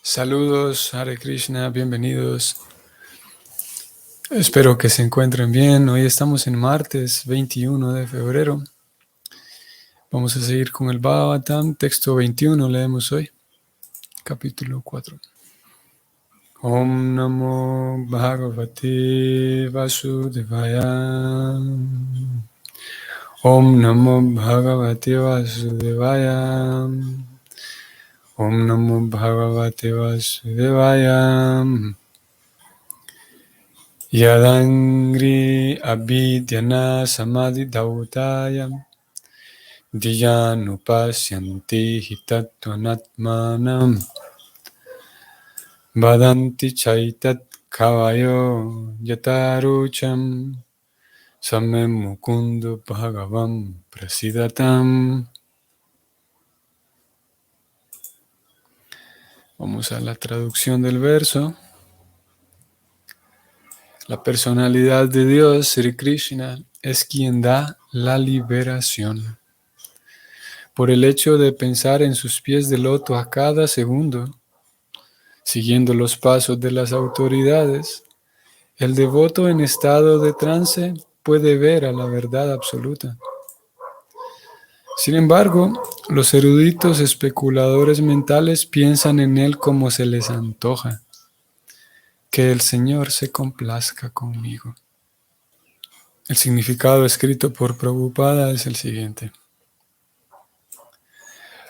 Saludos, Hare Krishna, bienvenidos. Espero que se encuentren bien. Hoy estamos en martes 21 de febrero. Vamos a seguir con el Bhagavatam, texto 21, leemos hoy, capítulo 4. Om Namo Bhagavate Vasudevaya. Om Namo Bhagavate Vasudevaya. Om Namo Bhagavate Vasudevaya. Yadangri abhidyana samadhi dautayam diyanupasyanti hitatvanatmanam vadanti chaitat kavayo yatarucham samem mukundu bhagavam prasidatam. Vamos a la traducción del verso. La personalidad de Dios, Sri Krishna, es quien da la liberación. Por el hecho de pensar en sus pies de loto a cada segundo, siguiendo los pasos de las autoridades, el devoto en estado de trance puede ver a la verdad absoluta. Sin embargo, los eruditos especuladores mentales piensan en él como se les antoja. Que el Señor se complazca conmigo. El significado escrito por Prabhupada es el siguiente.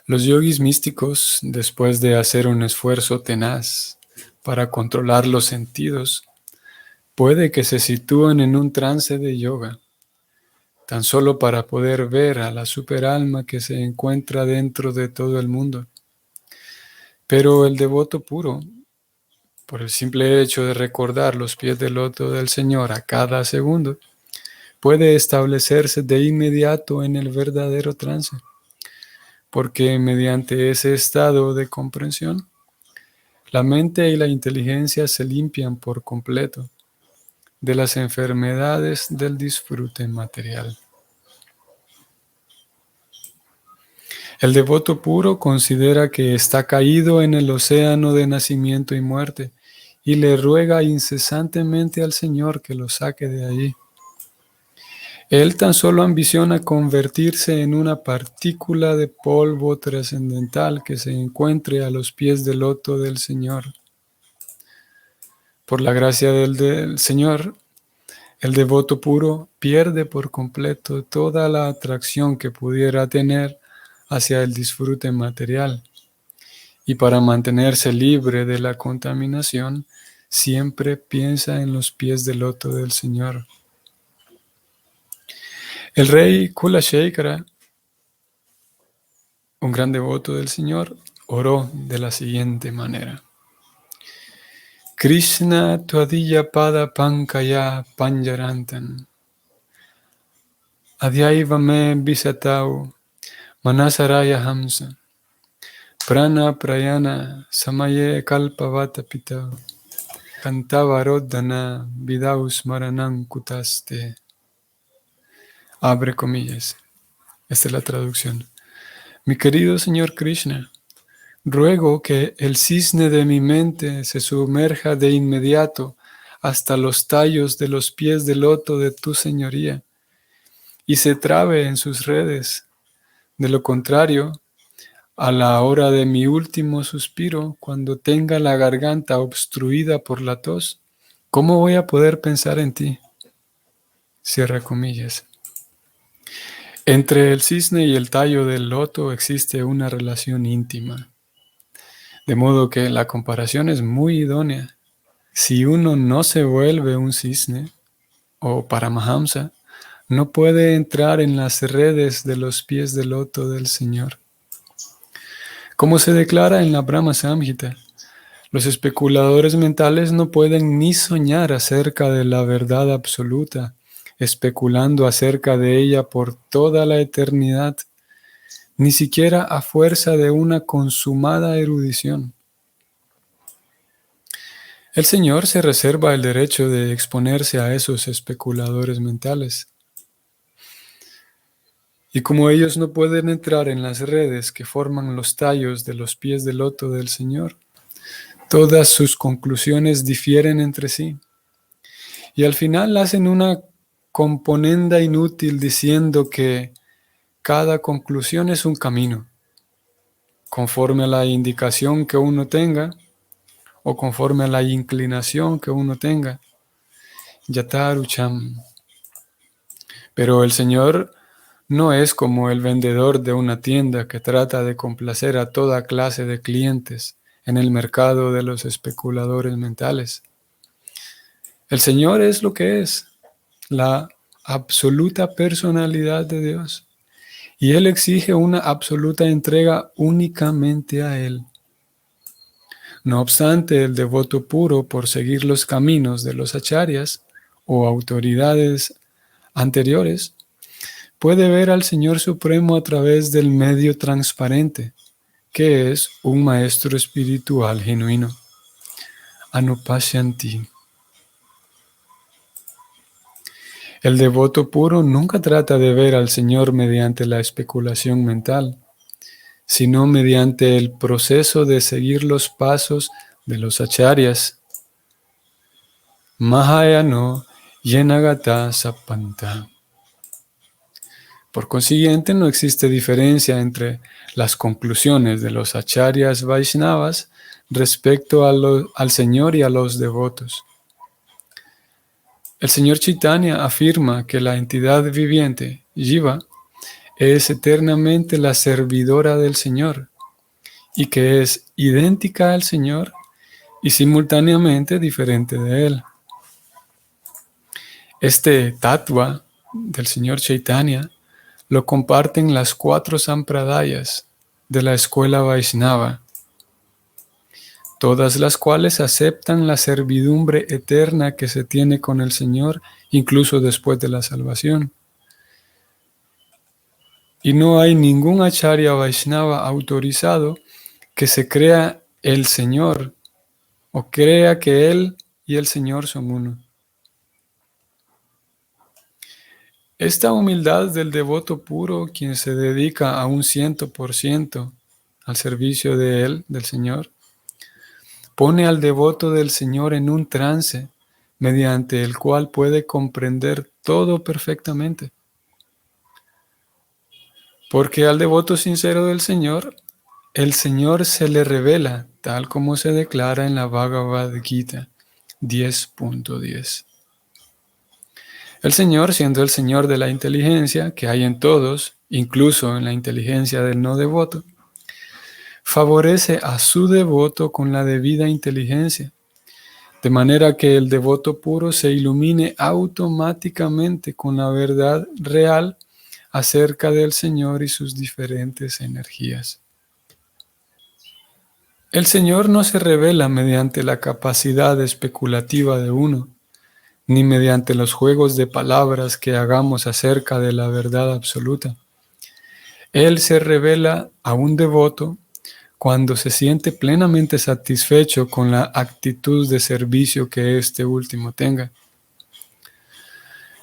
Los yogis místicos, después de hacer un esfuerzo tenaz para controlar los sentidos, puede que se sitúen en un trance de yoga, tan solo para poder ver a la superalma que se encuentra dentro de todo el mundo. Pero el devoto puro, por el simple hecho de recordar los pies del loto del Señor a cada segundo, puede establecerse de inmediato en el verdadero trance, porque mediante ese estado de comprensión, la mente y la inteligencia se limpian por completo de las enfermedades del disfrute material. El devoto puro considera que está caído en el océano de nacimiento y muerte y le ruega incesantemente al Señor que lo saque de allí. Él tan solo ambiciona convertirse en una partícula de polvo trascendental que se encuentre a los pies del loto del Señor. Por la gracia del Señor, el devoto puro pierde por completo toda la atracción que pudiera tener hacia el disfrute material. Y para mantenerse libre de la contaminación, siempre piensa en los pies del loto del Señor. El rey Kulashekara, un gran devoto del Señor, oró de la siguiente manera. Krishna Tvadiya Pada Pankaya Panjarantan Adhyaiva me Visatau Manasaraya Hamsa Prana Prayana Samaye Kalpavata Pitau Kantavarodhana Vidaus Maranam Kutaste. Abre comillas. Esta es la traducción. Mi querido Señor Krishna, ruego que el cisne de mi mente se sumerja de inmediato hasta los tallos de los pies del loto de tu señoría y se trabe en sus redes. De lo contrario, a la hora de mi último suspiro, cuando tenga la garganta obstruida por la tos, ¿cómo voy a poder pensar en ti? Cierra comillas. Entre el cisne y el tallo del loto existe una relación íntima, de modo que la comparación es muy idónea. Si uno no se vuelve un cisne, o Paramahamsa, no puede entrar en las redes de los pies del loto del Señor. Como se declara en la Brahma Samhita, los especuladores mentales no pueden ni soñar acerca de la verdad absoluta, especulando acerca de ella por toda la eternidad, ni siquiera a fuerza de una consumada erudición. El Señor se reserva el derecho de exponerse a esos especuladores mentales. Y como ellos no pueden entrar en las redes que forman los tallos de los pies del loto del Señor, Todas sus conclusiones difieren entre sí. Y al final hacen una componenda inútil diciendo que cada conclusión es un camino, conforme a la indicación que uno tenga o conforme a la inclinación que uno tenga. Yatarucham. Pero el Señor no es como el vendedor de una tienda que trata de complacer a toda clase de clientes en el mercado de los especuladores mentales. El Señor es lo que es, la absoluta personalidad de Dios. Y Él exige una absoluta entrega únicamente a Él. No obstante, el devoto puro, por seguir los caminos de los acharyas o autoridades anteriores, puede ver al Señor Supremo a través del medio transparente, que es un maestro espiritual genuino. Anupashyanti. El devoto puro nunca trata de ver al Señor mediante la especulación mental, sino mediante el proceso de seguir los pasos de los acharyas. Mahayano Yenagata Sapanta. Por consiguiente, no existe diferencia entre las conclusiones de los acharyas Vaishnavas respecto al Señor y a los devotos. El Señor Chaitanya afirma que la entidad viviente, Jiva, es eternamente la servidora del Señor y que es idéntica al Señor y simultáneamente diferente de Él. Este tattva del Señor Chaitanya lo comparten las 4 sampradayas de la escuela Vaishnava, todas las cuales aceptan la servidumbre eterna que se tiene con el Señor incluso después de la salvación. Y no hay ningún acharya Vaishnava autorizado que se crea el Señor o crea que Él y el Señor son uno. Esta humildad del devoto puro, quien se dedica a un 100% al servicio de Él, del Señor, pone al devoto del Señor en un trance mediante el cual puede comprender todo perfectamente. Porque al devoto sincero del Señor, el Señor se le revela, tal como se declara en la Bhagavad Gita 10.10. El Señor, siendo el Señor de la inteligencia que hay en todos, incluso en la inteligencia del no devoto, favorece a su devoto con la debida inteligencia, de manera que el devoto puro se ilumine automáticamente con la verdad real acerca del Señor y sus diferentes energías. El Señor no se revela mediante la capacidad especulativa de uno, ni mediante los juegos de palabras que hagamos acerca de la verdad absoluta. Él se revela a un devoto cuando se siente plenamente satisfecho con la actitud de servicio que este último tenga.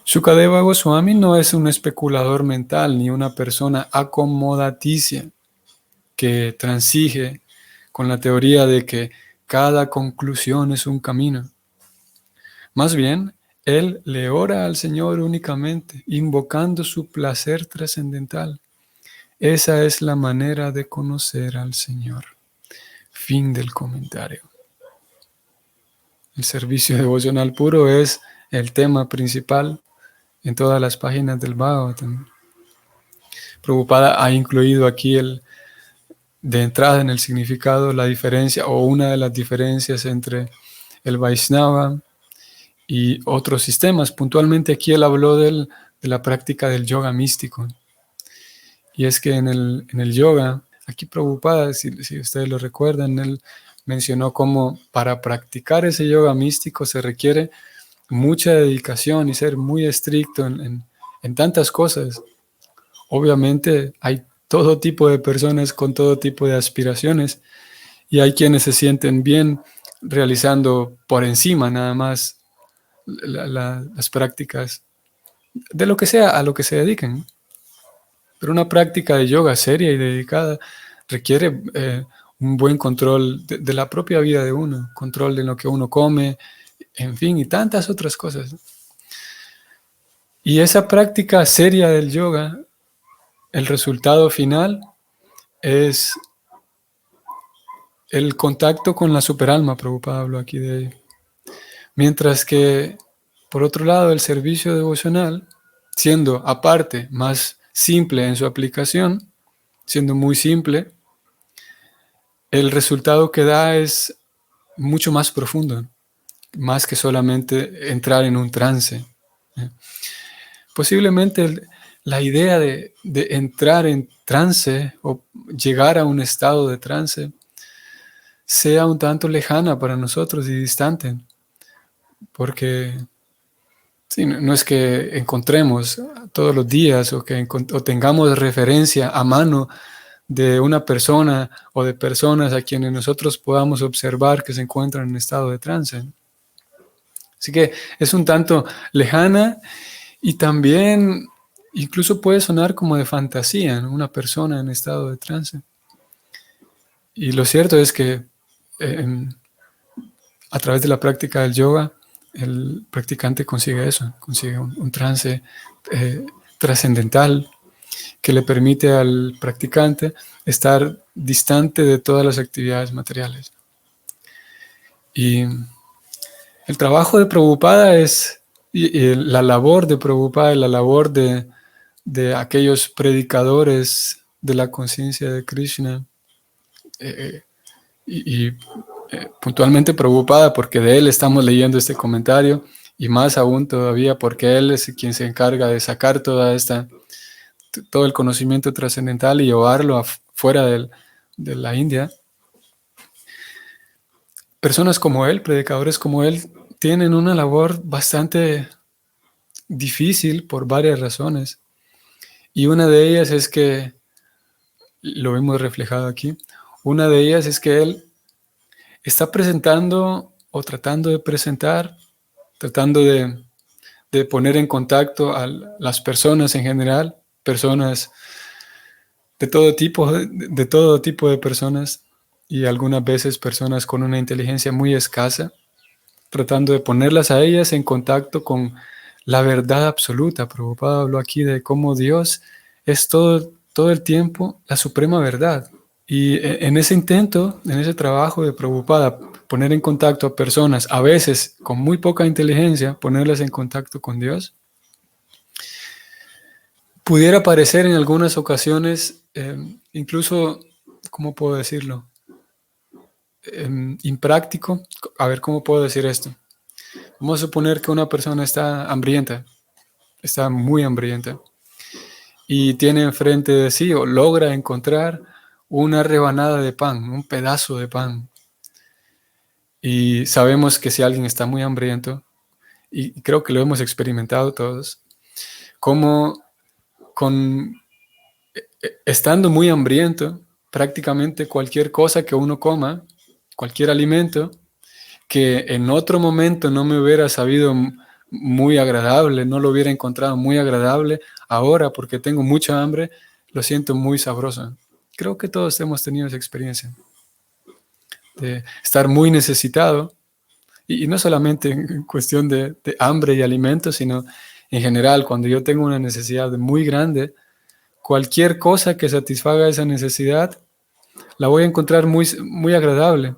Shukadeva Goswami no es un especulador mental ni una persona acomodaticia que transige con la teoría de que cada conclusión es un camino. Más bien, él le ora al Señor únicamente, invocando su placer trascendental. Esa es la manera de conocer al Señor. Fin del comentario. El servicio devocional puro es el tema principal en todas las páginas del Bhagavatam. Prabhupada ha incluido aquí de entrada en el significado la diferencia o una de las diferencias entre el Vaishnava y otros sistemas. Puntualmente aquí él habló de la práctica del yoga místico. Y es que en el yoga, aquí Prabhupada, si ustedes lo recuerdan, él mencionó cómo para practicar ese yoga místico se requiere mucha dedicación y ser muy estricto en tantas cosas. Obviamente hay todo tipo de personas con todo tipo de aspiraciones y hay quienes se sienten bien realizando por encima nada más las prácticas de lo que sea a lo que se dediquen. Pero una práctica de yoga seria y dedicada requiere un buen control de la propia vida de uno, control de lo que uno come, en fin, y tantas otras cosas. Y esa práctica seria del yoga, el resultado final es el contacto con la superalma. Prabhupada habló aquí de ello. Mientras que, por otro lado, el servicio devocional, siendo aparte más simple en su aplicación, siendo muy simple, el resultado que da es mucho más profundo, más que solamente entrar en un trance. Posiblemente la idea de entrar en trance o llegar a un estado de trance sea un tanto lejana para nosotros y distante, porque sí, no es que encontremos todos los días o que o tengamos referencia a mano de una persona o de personas a quienes nosotros podamos observar que se encuentran en estado de trance. Así que es un tanto lejana y también incluso puede sonar como de fantasía, ¿no? Una persona en estado de trance. Y lo cierto es que a través de la práctica del yoga, el practicante consigue eso, consigue un trance trascendental que le permite al practicante estar distante de todas las actividades materiales. Y el trabajo de Prabhupada y la labor de Prabhupada, la labor de aquellos predicadores de la conciencia de Krishna, y puntualmente Prabhupada, porque de él estamos leyendo este comentario, y más aún todavía porque él es quien se encarga de sacar todo el conocimiento trascendental y llevarlo fuera de la India. Personas como él, predicadores como él, tienen una labor bastante difícil por varias razones. Y una de ellas es que, lo vemos reflejado aquí, una de ellas es que él está presentando o tratando de presentar, tratando de poner en contacto a las personas en general, personas de todo tipo de personas y algunas veces personas con una inteligencia muy escasa, tratando de ponerlas a ellas en contacto con la verdad absoluta. Prabhupada habló aquí de cómo Dios es todo el tiempo la suprema verdad. Y en ese intento, en ese trabajo de Prabhupada, poner en contacto a personas, a veces con muy poca inteligencia, ponerlas en contacto con Dios, pudiera parecer en algunas ocasiones, incluso, ¿cómo puedo decirlo? Impráctico. A ver, ¿cómo puedo decir esto? Vamos a suponer que una persona está hambrienta, está muy hambrienta, y tiene enfrente de sí o logra encontrar una rebanada de pan, un pedazo de pan. Y sabemos que si alguien está muy hambriento, y creo que lo hemos experimentado todos, como estando muy hambriento, prácticamente cualquier cosa que uno coma, cualquier alimento, que en otro momento no me hubiera sabido muy agradable, no lo hubiera encontrado muy agradable, ahora porque tengo mucha hambre, lo siento muy sabroso. Creo que todos hemos tenido esa experiencia de estar muy necesitado, y no solamente en cuestión de hambre y alimento, sino en general, cuando yo tengo una necesidad muy grande, cualquier cosa que satisfaga esa necesidad, la voy a encontrar muy agradable.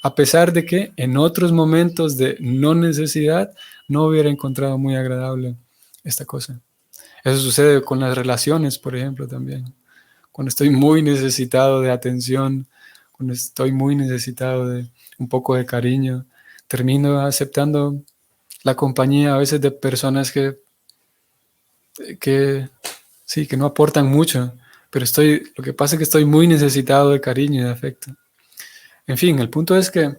A pesar de que en otros momentos de no necesidad no hubiera encontrado muy agradable esta cosa. Eso sucede con las relaciones, por ejemplo, también. Cuando estoy muy necesitado de atención, cuando estoy muy necesitado de un poco de cariño, termino aceptando la compañía a veces de personas que sí, que no aportan mucho, pero lo que pasa es que estoy muy necesitado de cariño y de afecto. En fin, el punto es que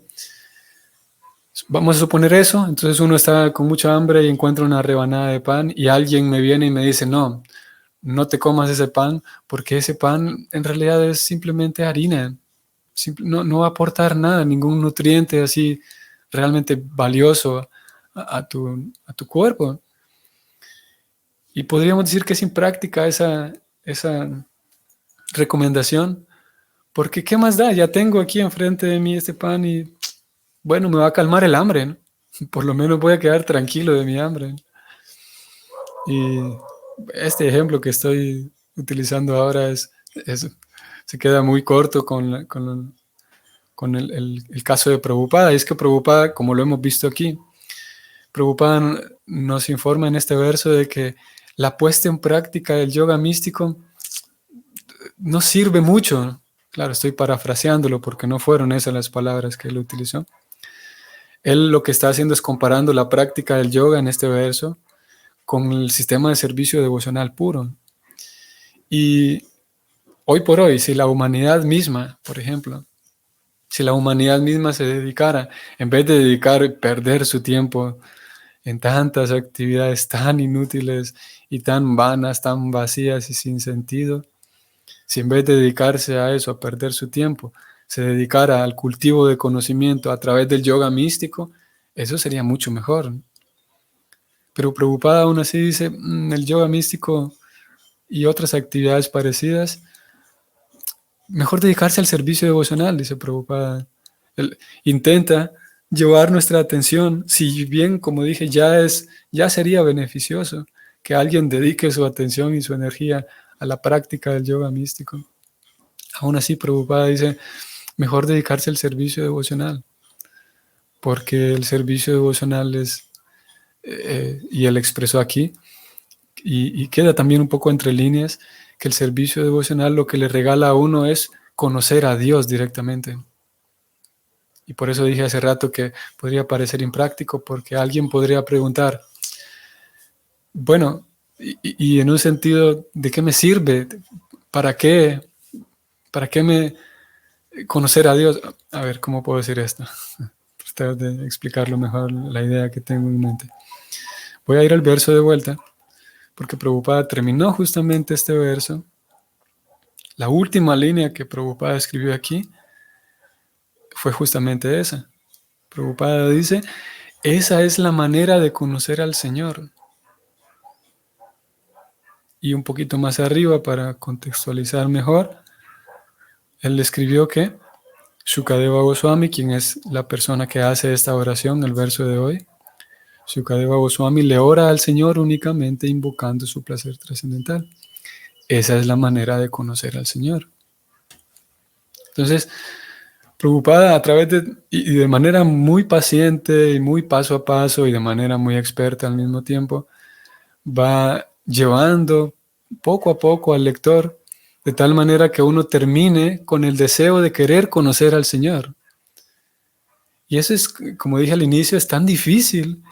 vamos a suponer eso, entonces uno está con mucha hambre y encuentra una rebanada de pan y alguien me viene y me dice, no, no te comas ese pan porque ese pan en realidad es simplemente harina, no va a aportar nada, ningún nutriente así realmente valioso a tu cuerpo. Y podríamos decir que es impráctica esa recomendación Porque ¿qué más da? Ya tengo aquí enfrente de mí este pan y bueno, me va a calmar el hambre, ¿no? Por lo menos voy a quedar tranquilo de mi hambre. Y este ejemplo que estoy utilizando ahora se queda muy corto con el caso de Prabhupada. Y es que Prabhupada, como lo hemos visto aquí, Prabhupada nos informa en este verso de que la puesta en práctica del yoga místico no sirve mucho. Claro, estoy parafraseándolo porque no fueron esas las palabras que él utilizó. Él lo que está haciendo es comparando la práctica del yoga en este verso con el sistema de servicio devocional puro. Y hoy por hoy, si la humanidad misma, por ejemplo, si la humanidad misma se dedicara, en vez de perder su tiempo en tantas actividades tan inútiles y tan vanas, tan vacías y sin sentido, si en vez de dedicarse a eso, a perder su tiempo, se dedicara al cultivo de conocimiento a través del yoga místico, eso sería mucho mejor. Pero Prabhupada aún así dice, el yoga místico y otras actividades parecidas, mejor dedicarse al servicio devocional, dice Prabhupada. Él intenta llevar nuestra atención, si bien, como dije, ya sería beneficioso que alguien dedique su atención y su energía a la práctica del yoga místico. Aún así, Prabhupada dice, mejor dedicarse al servicio devocional, porque el servicio devocional y él expresó aquí, y queda también un poco entre líneas, que el servicio devocional lo que le regala a uno es conocer a Dios directamente. Y por eso dije hace rato que podría parecer impráctico, porque alguien podría preguntar, bueno, y en un sentido, ¿de qué me sirve? ¿Para qué? ¿Para qué me conocer a Dios? A ver, ¿cómo puedo decir esto? Tratar de explicarlo mejor la idea que tengo en mente. Voy a ir al verso de vuelta, porque Prabhupada terminó justamente este verso. La última línea que Prabhupada escribió aquí fue justamente esa. Prabhupada dice, esa es la manera de conocer al Señor. Y un poquito más arriba, para contextualizar mejor, él escribió que Shukadeva Goswami, quien es la persona que hace esta oración, el verso de hoy, Shukadeva Goswami le ora al Señor únicamente invocando su placer trascendental. Esa es la manera de conocer al Señor. Entonces, Prabhupada a través y de manera muy paciente y muy paso a paso y de manera muy experta al mismo tiempo, va llevando poco a poco al lector de tal manera que uno termine con el deseo de querer conocer al Señor. Y eso es, como dije al inicio, es tan difícil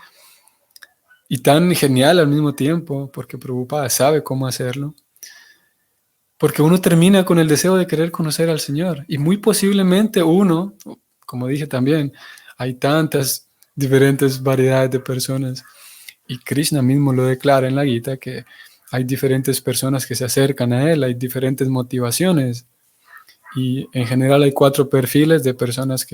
y tan genial al mismo tiempo, porque Prabhupada sabe cómo hacerlo. Porque uno termina con el deseo de querer conocer al Señor. Y muy posiblemente uno, como dije también, hay tantas diferentes variedades de personas. Y Krishna mismo lo declara en la Gita, que hay diferentes personas que se acercan a Él, hay diferentes motivaciones. Y en general hay 4 perfiles de personas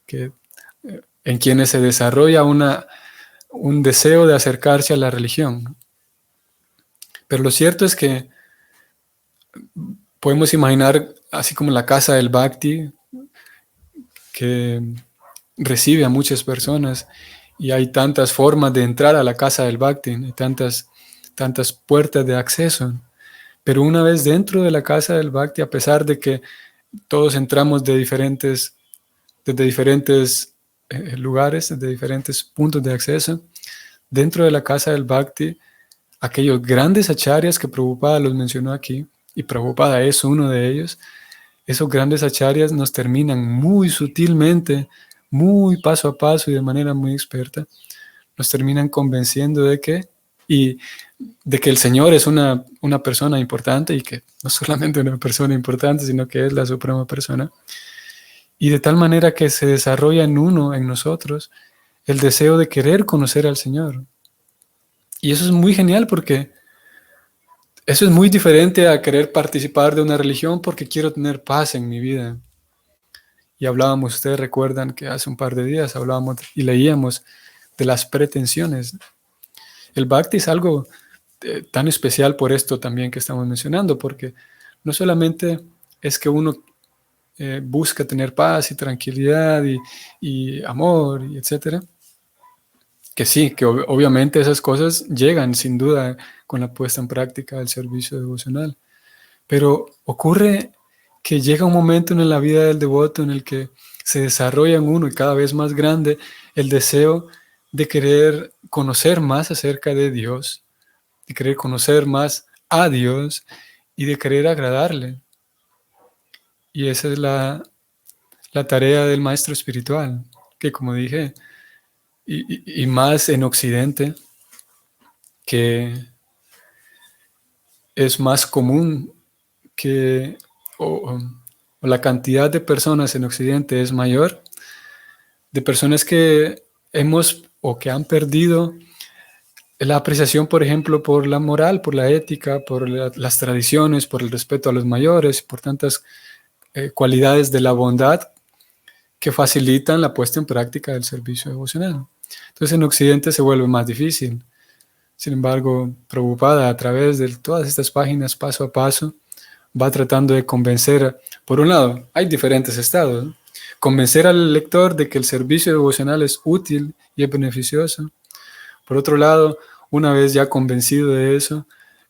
en quienes se desarrolla un deseo de acercarse a la religión. Pero lo cierto es que podemos imaginar, así como la casa del Bhakti, que recibe a muchas personas, y hay tantas formas de entrar a la casa del Bhakti, hay tantas puertas de acceso. Pero una vez dentro de la casa del Bhakti, a pesar de que todos entramos desde diferentes lugares, desde diferentes puntos de acceso, dentro de la casa del Bhakti, aquellos grandes acharyas que Prabhupada los mencionó aquí, y Prabhupada es uno de ellos, esos grandes acharyas nos terminan muy sutilmente, muy paso a paso y de manera muy experta, nos terminan convenciendo de que el Señor es una persona importante, y que no solamente una persona importante, sino que es la suprema persona. Y de tal manera que se desarrolla en nosotros, el deseo de querer conocer al Señor. Y eso es muy genial, porque eso es muy diferente a querer participar de una religión porque quiero tener paz en mi vida. Y hablábamos, ustedes recuerdan que hace un par de días hablábamos y leíamos de las pretensiones. El Bhakti es algo tan especial por esto también que estamos mencionando, porque no solamente es que uno busca tener paz y tranquilidad y amor, y etcétera. Que sí, que obviamente esas cosas llegan sin duda con la puesta en práctica del servicio devocional. Pero ocurre que llega un momento en la vida del devoto en el que se desarrolla en uno y cada vez más grande el deseo de querer conocer más acerca de Dios, de querer conocer más a Dios y de querer agradarle. Y esa es la tarea del maestro espiritual, que como dije, y más en Occidente, que es más común que, o la cantidad de personas en Occidente es mayor, de personas que hemos o que han perdido la apreciación, por ejemplo, por la moral, por la ética, por las tradiciones, por el respeto a los mayores, por tantas cualidades de la bondad que facilitan la puesta en práctica del servicio devocional. Entonces en Occidente se vuelve más difícil. Sin embargo, Prabhupada, a través de todas estas páginas, paso a paso, va tratando de convencer, por un lado, hay diferentes estados, ¿no? Convencer al lector de que el servicio devocional es útil y es beneficioso. Por otro lado, una vez ya convencido de eso,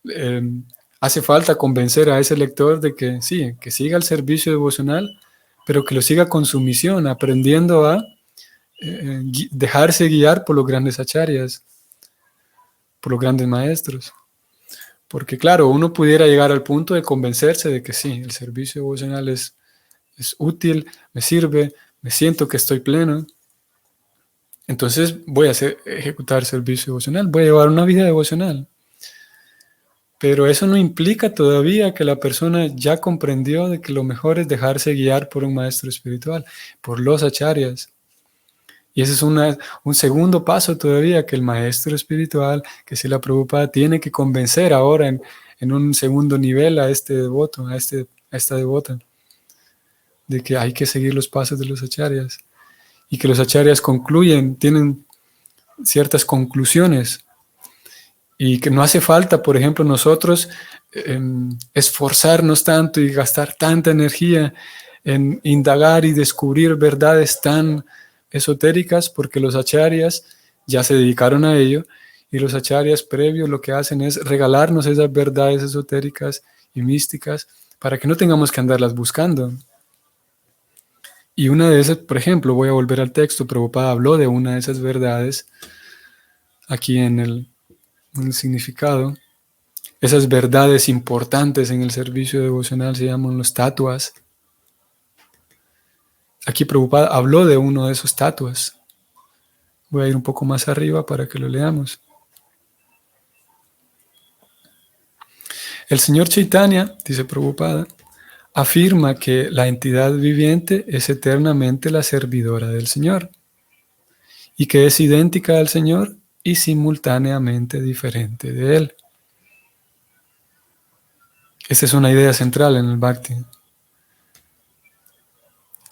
eh, hace falta convencer a ese lector de que sí, que siga el servicio devocional, pero que lo siga con su misión, aprendiendo a dejarse guiar por los grandes acharyas, por los grandes maestros. Porque claro, uno pudiera llegar al punto de convencerse de que sí, el servicio devocional es útil, me sirve, me siento que estoy pleno. Entonces voy a ejecutar servicio devocional, voy a llevar una vida devocional. Pero eso no implica todavía que la persona ya comprendió de que lo mejor es dejarse guiar por un maestro espiritual, por los acharyas. Y ese es un segundo paso todavía que el maestro espiritual, que Srila Prabhupada tiene que convencer ahora en un segundo nivel a este devoto, a esta devota, de que hay que seguir los pasos de los acharyas y que los acharyas tienen ciertas conclusiones y que no hace falta, por ejemplo, nosotros esforzarnos tanto y gastar tanta energía en indagar y descubrir verdades tan esotéricas, porque los acharyas ya se dedicaron a ello y los acharyas previos lo que hacen es regalarnos esas verdades esotéricas y místicas para que no tengamos que andarlas buscando. Y una de esas, por ejemplo, voy a volver al texto, Prabhupada habló de una de esas verdades aquí en el significado. Esas verdades importantes en el servicio devocional se llaman los tatuas. Aquí Prabhupada habló de uno de esos tatuas. Voy a ir un poco más arriba para que lo leamos. El señor Chaitanya, dice Prabhupada, afirma que la entidad viviente es eternamente la servidora del Señor y que es idéntica al Señor y simultáneamente diferente de Él. Esta es una idea central en el Bhakti.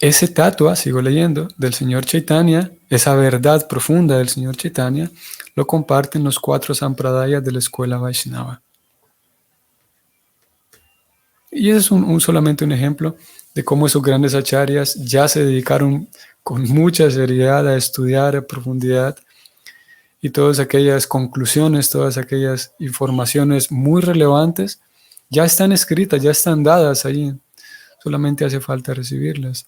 Ese tatua, sigo leyendo, del señor Chaitanya, esa verdad profunda del señor Chaitanya, lo comparten los 4 sampradayas de la escuela Vaishnava. Y ese es solamente un ejemplo de cómo esos grandes acharyas ya se dedicaron con mucha seriedad a estudiar a profundidad y todas aquellas conclusiones, todas aquellas informaciones muy relevantes ya están escritas, ya están dadas ahí. Solamente hace falta recibirlas.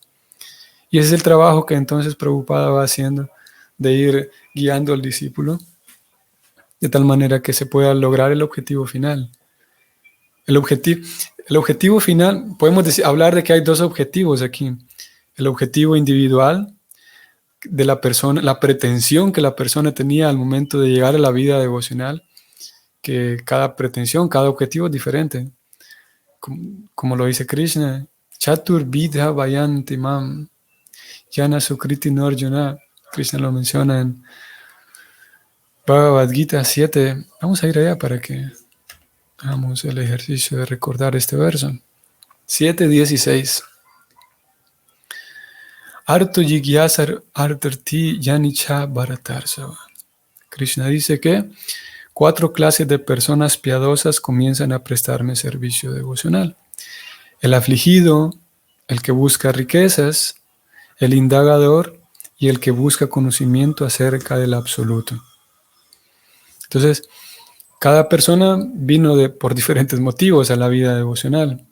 Y ese es el trabajo que entonces Prabhupada va haciendo, de ir guiando al discípulo, de tal manera que se pueda lograr el objetivo final. El objetivo final, podemos hablar de que hay 2 objetivos aquí. El objetivo individual de la persona, la pretensión que la persona tenía al momento de llegar a la vida devocional, que cada pretensión, cada objetivo es diferente. Como lo dice Krishna, Chatur Vidha Vayanti Mam. Jnana Sukriti Narjuna, Krishna lo menciona en Bhagavad Gita 7. Vamos a ir allá para que hagamos el ejercicio de recordar este verso. 7:16. Arto Jigyasar Artarti Yanicha Bharatarsava. Krishna dice que 4 clases de personas piadosas comienzan a prestarme servicio devocional. El afligido, el que busca riquezas, el indagador y el que busca conocimiento acerca del absoluto. Entonces, cada persona vino por diferentes motivos a la vida devocional.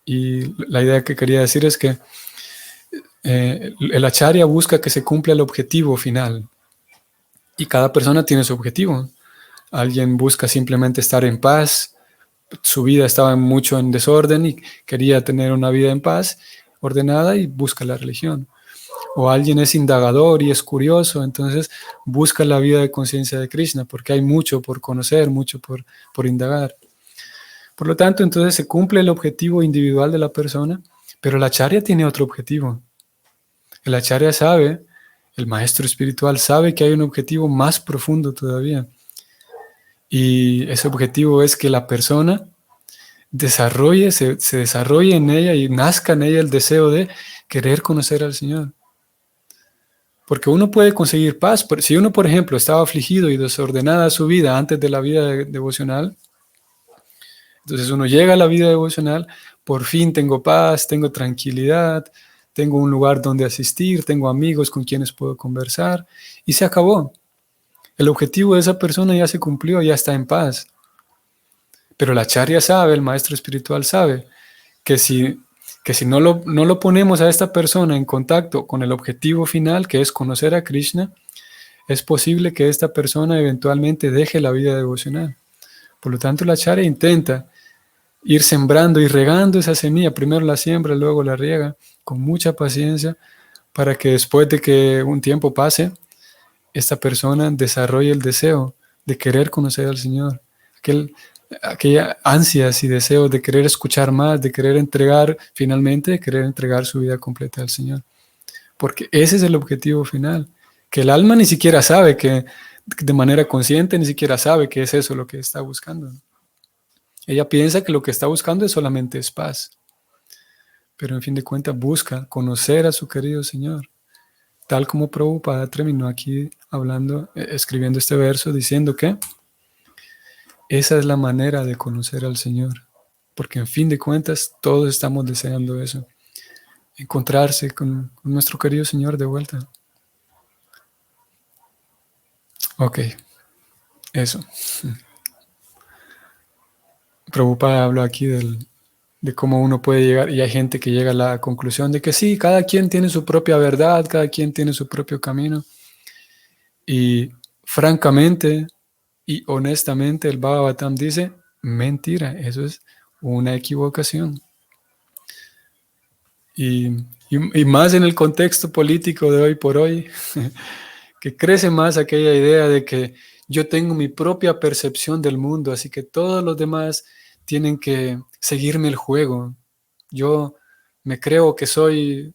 Y la idea que quería decir es que el acharya busca que se cumpla el objetivo final. Y cada persona tiene su objetivo. Alguien busca simplemente estar en paz. Su vida estaba mucho en desorden y quería tener una vida en paz, ordenada, y busca la religión. O alguien es indagador y es curioso, entonces busca la vida de conciencia de Krishna, porque hay mucho por conocer, mucho por indagar. Por lo tanto, entonces se cumple el objetivo individual de la persona, pero el acharya tiene otro objetivo. El acharya sabe, el maestro espiritual sabe que hay un objetivo más profundo todavía. Y ese objetivo es que la persona se desarrolle en ella y nazca en ella el deseo de querer conocer al Señor. Porque uno puede conseguir paz. Si uno, por ejemplo, estaba afligido y desordenada su vida antes de la vida devocional, entonces uno llega a la vida devocional, por fin tengo paz, tengo tranquilidad, tengo un lugar donde asistir, tengo amigos con quienes puedo conversar, y se acabó. El objetivo de esa persona ya se cumplió, ya está en paz. Pero la acharya sabe, el maestro espiritual sabe, que si no lo ponemos a esta persona en contacto con el objetivo final, que es conocer a Krishna, es posible que esta persona eventualmente deje la vida devocional. Por lo tanto, la acharya intenta ir sembrando y regando esa semilla. Primero la siembra, luego la riega, con mucha paciencia, para que después de que un tiempo pase, esta persona desarrolle el deseo de querer conocer al Señor. Aquella ansias y deseos de querer escuchar más, de querer entregar, finalmente, de querer entregar su vida completa al Señor. Porque ese es el objetivo final. Que el alma ni siquiera sabe que, de manera consciente, ni siquiera sabe que es eso lo que está buscando. Ella piensa que lo que está buscando es solamente paz. Pero en fin de cuentas busca conocer a su querido Señor. Tal como Prabhupada terminó aquí hablando, escribiendo este verso, diciendo que esa es la manera de conocer al Señor. Porque en fin de cuentas todos estamos deseando eso. Encontrarse con nuestro querido Señor de vuelta. Ok, eso. Prabhupada habló aquí de cómo uno puede llegar, y hay gente que llega a la conclusión de que sí, cada quien tiene su propia verdad, cada quien tiene su propio camino. Y francamente y honestamente el Bhagavatam dice, mentira, eso es una equivocación. Y más en el contexto político de hoy por hoy, que crece más aquella idea de que yo tengo mi propia percepción del mundo, así que todos los demás tienen que seguirme el juego. Yo me creo que soy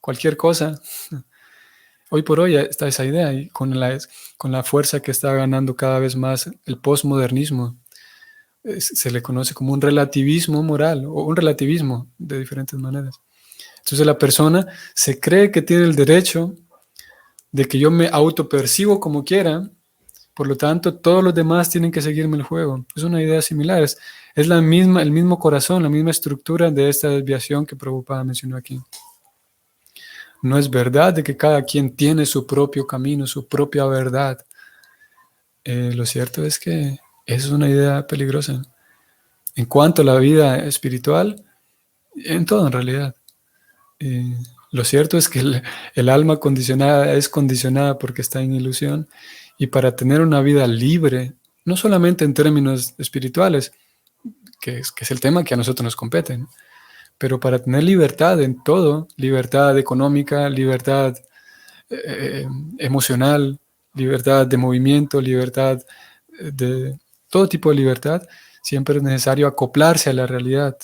cualquier cosa. Hoy por hoy está esa idea, y con la fuerza que está ganando cada vez más el postmodernismo, se le conoce como un relativismo moral o un relativismo de diferentes maneras. Entonces la persona se cree que tiene el derecho de que yo me autopercibo como quiera, por lo tanto todos los demás tienen que seguirme el juego. Es una idea similar, es el mismo corazón, la misma estructura de esta desviación que Prabhupada mencionó aquí. No es verdad de que cada quien tiene su propio camino, su propia verdad. Lo cierto es que eso es una idea peligrosa. En cuanto a la vida espiritual, en todo en realidad. Lo cierto es que el alma condicionada es condicionada porque está en ilusión, y para tener una vida libre, no solamente en términos espirituales, que es el tema que a nosotros nos compete, ¿no? Pero para tener libertad en todo, libertad económica, libertad emocional, libertad de movimiento, libertad de todo tipo de libertad, siempre es necesario acoplarse a la realidad.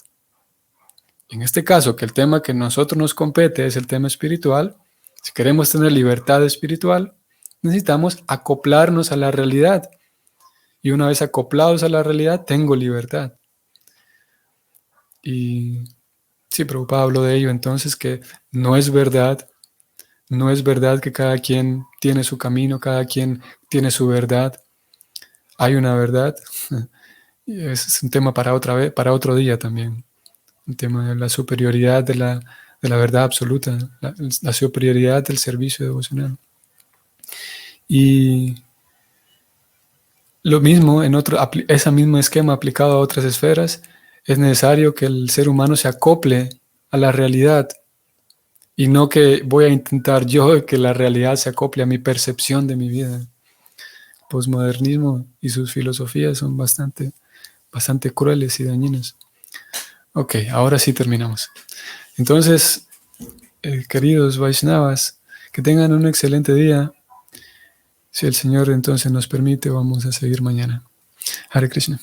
En este caso, que el tema que a nosotros nos compete es el tema espiritual, si queremos tener libertad espiritual, necesitamos acoplarnos a la realidad. Y una vez acoplados a la realidad, tengo libertad. Y sí, Prabhupada habló de ello entonces, que no es verdad que cada quien tiene su camino, cada quien tiene su verdad. Hay una verdad Y ese es un tema para otra vez, para otro día también. Un tema de la superioridad de la verdad absoluta, la superioridad del servicio devocional. Y lo mismo, ese mismo esquema aplicado a otras esferas, es necesario que el ser humano se acople a la realidad y no que voy a intentar yo que la realidad se acople a mi percepción de mi vida. El posmodernismo y sus filosofías son bastante crueles y dañinas. Ok, ahora sí terminamos. Entonces, queridos Vaishnavas, que tengan un excelente día. Si el Señor entonces nos permite, vamos a seguir mañana. Hare Krishna.